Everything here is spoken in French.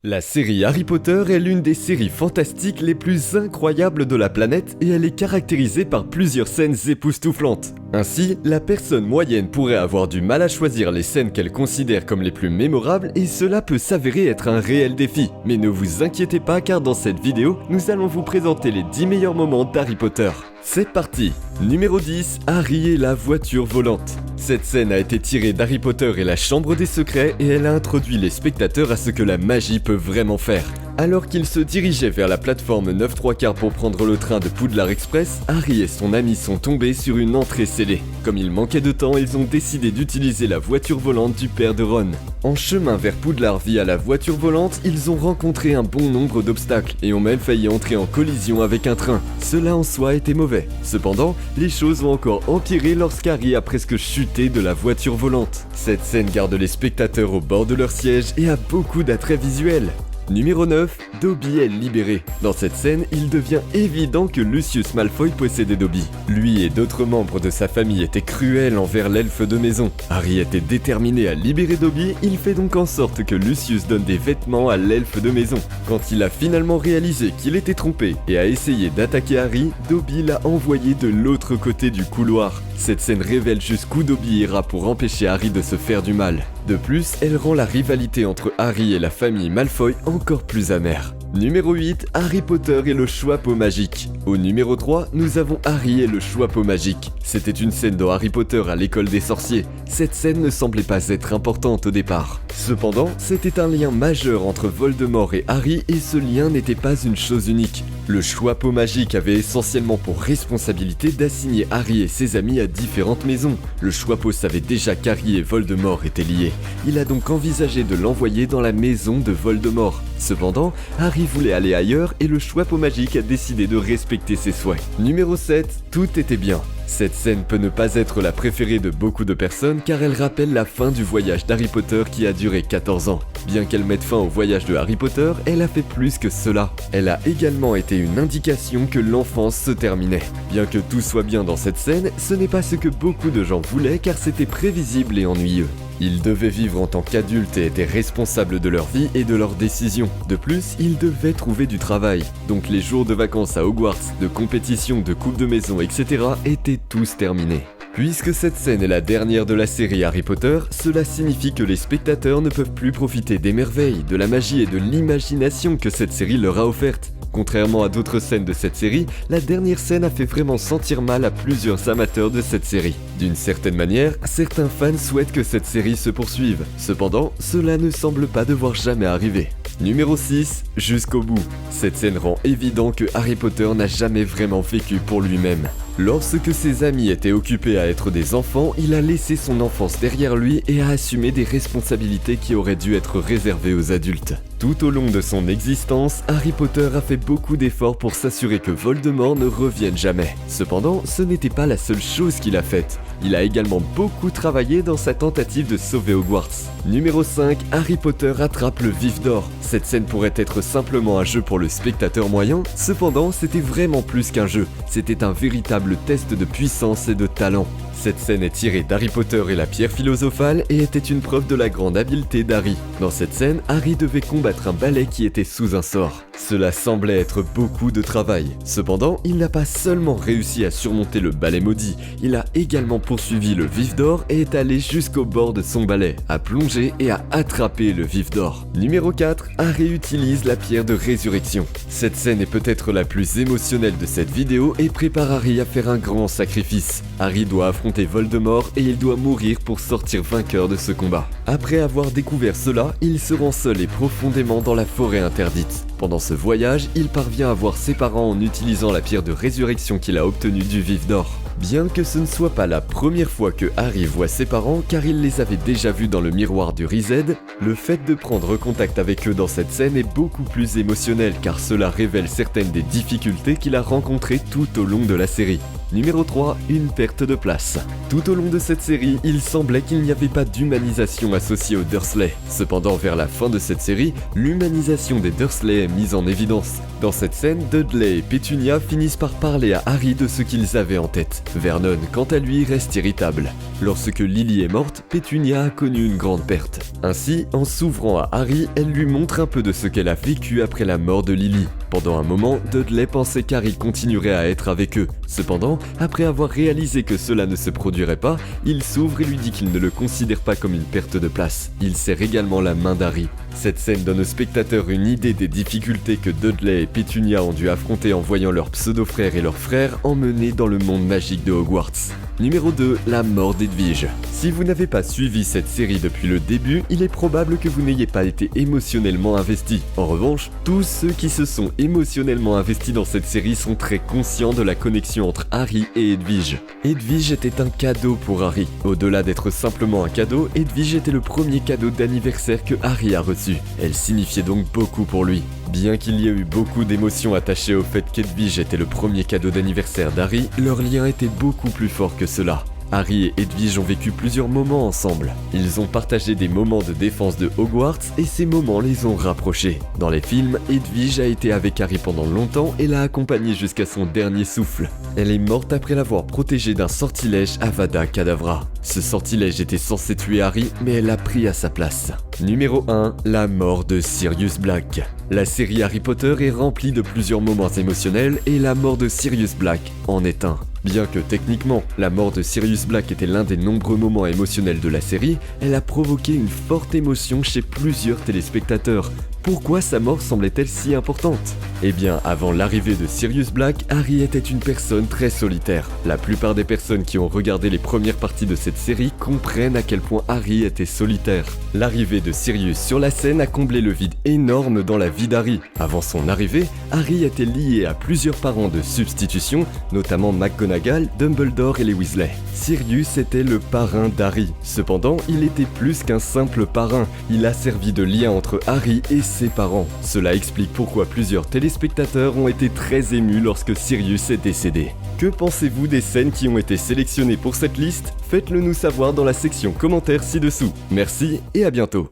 La série Harry Potter est l'une des séries fantastiques les plus incroyables de la planète et elle est caractérisée par plusieurs scènes époustouflantes. Ainsi, la personne moyenne pourrait avoir du mal à choisir les scènes qu'elle considère comme les plus mémorables et cela peut s'avérer être un réel défi. Mais ne vous inquiétez pas car dans cette vidéo, nous allons vous présenter les 10 meilleurs moments d'Harry Potter. C'est parti! Numéro 10, Harry et la voiture volante. Cette scène a été tirée d'Harry Potter et la Chambre des Secrets et elle a introduit les spectateurs à ce que la magie peut vraiment faire. Alors qu'ils se dirigeaient vers la plateforme 9/3 pour prendre le train de Poudlard Express, Harry et son ami sont tombés sur une entrée scellée. Comme il manquait de temps, ils ont décidé d'utiliser la voiture volante du père de Ron. En chemin vers Poudlard via la voiture volante, ils ont rencontré un bon nombre d'obstacles et ont même failli entrer en collision avec un train. Cela en soi était mauvais. Cependant, les choses vont encore empirer lorsqu'Harry a presque chuté de la voiture volante. Cette scène garde les spectateurs au bord de leur siège et a beaucoup d'attraits visuels. Numéro 9, Dobby est libéré. Dans cette scène, il devient évident que Lucius Malfoy possédait Dobby. Lui et d'autres membres de sa famille étaient cruels envers l'elfe de maison. Harry était déterminé à libérer Dobby, il fait donc en sorte que Lucius donne des vêtements à l'elfe de maison. Quand il a finalement réalisé qu'il était trompé et a essayé d'attaquer Harry, Dobby l'a envoyé de l'autre côté du couloir. Cette scène révèle jusqu'où Dobby ira pour empêcher Harry de se faire du mal. De plus, elle rend la rivalité entre Harry et la famille Malfoy encore plus amère. Numéro 8, Harry Potter et le Choixpeau magique. Au numéro 3, nous avons Harry et le Choixpeau magique. C'était une scène dans Harry Potter à l'école des sorciers. Cette scène ne semblait pas être importante au départ. Cependant, c'était un lien majeur entre Voldemort et Harry et ce lien n'était pas une chose unique. Le Choixpeau magique avait essentiellement pour responsabilité d'assigner Harry et ses amis à différentes maisons. Le Choixpeau savait déjà qu'Harry et Voldemort étaient liés. Il a donc envisagé de l'envoyer dans la maison de Voldemort. Cependant, Harry voulait aller ailleurs et le Choixpeau magique a décidé de respecter ses souhaits. Numéro 7, tout était bien. Cette scène peut ne pas être la préférée de beaucoup de personnes car elle rappelle la fin du voyage d'Harry Potter qui a duré 14 ans. Bien qu'elle mette fin au voyage de Harry Potter, elle a fait plus que cela. Elle a également été une indication que l'enfance se terminait. Bien que tout soit bien dans cette scène, ce n'est pas ce que beaucoup de gens voulaient car c'était prévisible et ennuyeux. Ils devaient vivre en tant qu'adultes et étaient responsables de leur vie et de leurs décisions. De plus, ils devaient trouver du travail. Donc les jours de vacances à Hogwarts, de compétition, de coupe de maison, etc. étaient tous terminés. Puisque cette scène est la dernière de la série Harry Potter, cela signifie que les spectateurs ne peuvent plus profiter des merveilles, de la magie et de l'imagination que cette série leur a offerte. Contrairement à d'autres scènes de cette série, la dernière scène a fait vraiment sentir mal à plusieurs amateurs de cette série. D'une certaine manière, certains fans souhaitent que cette série se poursuive. Cependant, cela ne semble pas devoir jamais arriver. Numéro 6, jusqu'au bout. Cette scène rend évident que Harry Potter n'a jamais vraiment vécu pour lui-même. Lorsque ses amis étaient occupés à être des enfants, il a laissé son enfance derrière lui et a assumé des responsabilités qui auraient dû être réservées aux adultes. Tout au long de son existence, Harry Potter a fait beaucoup d'efforts pour s'assurer que Voldemort ne revienne jamais. Cependant, ce n'était pas la seule chose qu'il a faite. Il a également beaucoup travaillé dans sa tentative de sauver Hogwarts. Numéro 5, Harry Potter attrape le Vif d'Or. Cette scène pourrait être simplement un jeu pour le spectateur moyen, cependant c'était vraiment plus qu'un jeu. C'était un véritable test de puissance et de talent. Cette scène est tirée d'Harry Potter et la pierre philosophale et était une preuve de la grande habileté d'Harry. Dans cette scène, Harry devait combattre un balai qui était sous un sort. Cela semblait être beaucoup de travail. Cependant, il n'a pas seulement réussi à surmonter le balai maudit, il a également poursuivi le Vif d'Or et est allé jusqu'au bord de son balai, a plongé et a attrapé le Vif d'Or. Numéro 4, Harry utilise la pierre de résurrection. Cette scène est peut-être la plus émotionnelle de cette vidéo et prépare Harry à faire un grand sacrifice. Harry doit affronter Voldemort et il doit mourir pour sortir vainqueur de ce combat. Après avoir découvert cela, il se rend seul et profondément dans la forêt interdite. Pendant ce voyage, il parvient à voir ses parents en utilisant la pierre de résurrection qu'il a obtenue du Vif d'Or. Bien que ce ne soit pas la première fois que Harry voit ses parents car il les avait déjà vus dans le miroir du Riséd, le fait de prendre contact avec eux dans cette scène est beaucoup plus émotionnel car cela révèle certaines des difficultés qu'il a rencontrées tout au long de la série. Numéro 3, une perte de place. Tout au long de cette série, il semblait qu'il n'y avait pas d'humanisation associée aux Dursley. Cependant, vers la fin de cette série, l'humanisation des Dursley est mise en évidence. Dans cette scène, Dudley et Pétunia finissent par parler à Harry de ce qu'ils avaient en tête. Vernon, quant à lui, reste irritable. Lorsque Lily est morte, Pétunia a connu une grande perte. Ainsi, en s'ouvrant à Harry, elle lui montre un peu de ce qu'elle a vécu après la mort de Lily. Pendant un moment, Dudley pensait qu'Harry continuerait à être avec eux. Cependant, après avoir réalisé que cela ne se produirait pas, il s'ouvre et lui dit qu'il ne le considère pas comme une perte de place. Il serre également la main d'Harry. Cette scène donne au spectateur une idée des difficultés que Dudley et Pétunia ont dû affronter en voyant leurs pseudo-frères et leurs frères emmenés dans le monde magique de Hogwarts. Numéro 2, la mort d'Edwige. Si vous n'avez pas suivi cette série depuis le début, il est probable que vous n'ayez pas été émotionnellement investi. En revanche, tous ceux qui se sont émotionnellement investis dans cette série sont très conscients de la connexion entre Harry et Edwige. Edwige était un cadeau pour Harry. Au-delà d'être simplement un cadeau, Edwige était le premier cadeau d'anniversaire que Harry a reçu. Elle signifiait donc beaucoup pour lui. Bien qu'il y ait eu beaucoup d'émotions attachées au fait qu'Edwige était le premier cadeau d'anniversaire d'Harry, leur lien était beaucoup plus fort que cela. Harry et Edwige ont vécu plusieurs moments ensemble. Ils ont partagé des moments de défense de Hogwarts et ces moments les ont rapprochés. Dans les films, Edwige a été avec Harry pendant longtemps et l'a accompagné jusqu'à son dernier souffle. Elle est morte après l'avoir protégé d'un sortilège Avada Kedavra. Ce sortilège était censé tuer Harry, mais elle l'a pris à sa place. Numéro 1, la mort de Sirius Black. La série Harry Potter est remplie de plusieurs moments émotionnels et la mort de Sirius Black en est un. Bien que techniquement, la mort de Sirius Black était l'un des nombreux moments émotionnels de la série, elle a provoqué une forte émotion chez plusieurs téléspectateurs. Pourquoi sa mort semblait-elle si importante ? Eh bien, avant l'arrivée de Sirius Black, Harry était une personne très solitaire. La plupart des personnes qui ont regardé les premières parties de cette série comprennent à quel point Harry était solitaire. L'arrivée de Sirius sur la scène a comblé le vide énorme dans la vie d'Harry. Avant son arrivée, Harry était lié à plusieurs parents de substitution, notamment McGonagall, Dumbledore et les Weasley. Sirius était le parrain d'Harry. Cependant, il était plus qu'un simple parrain. Il a servi de lien entre Harry et ses parents. Cela explique pourquoi plusieurs téléspectateurs ont été très émus lorsque Sirius est décédé. Que pensez-vous des scènes qui ont été sélectionnées pour cette liste ? Faites-le nous savoir dans la section commentaires ci-dessous. Merci et à bientôt.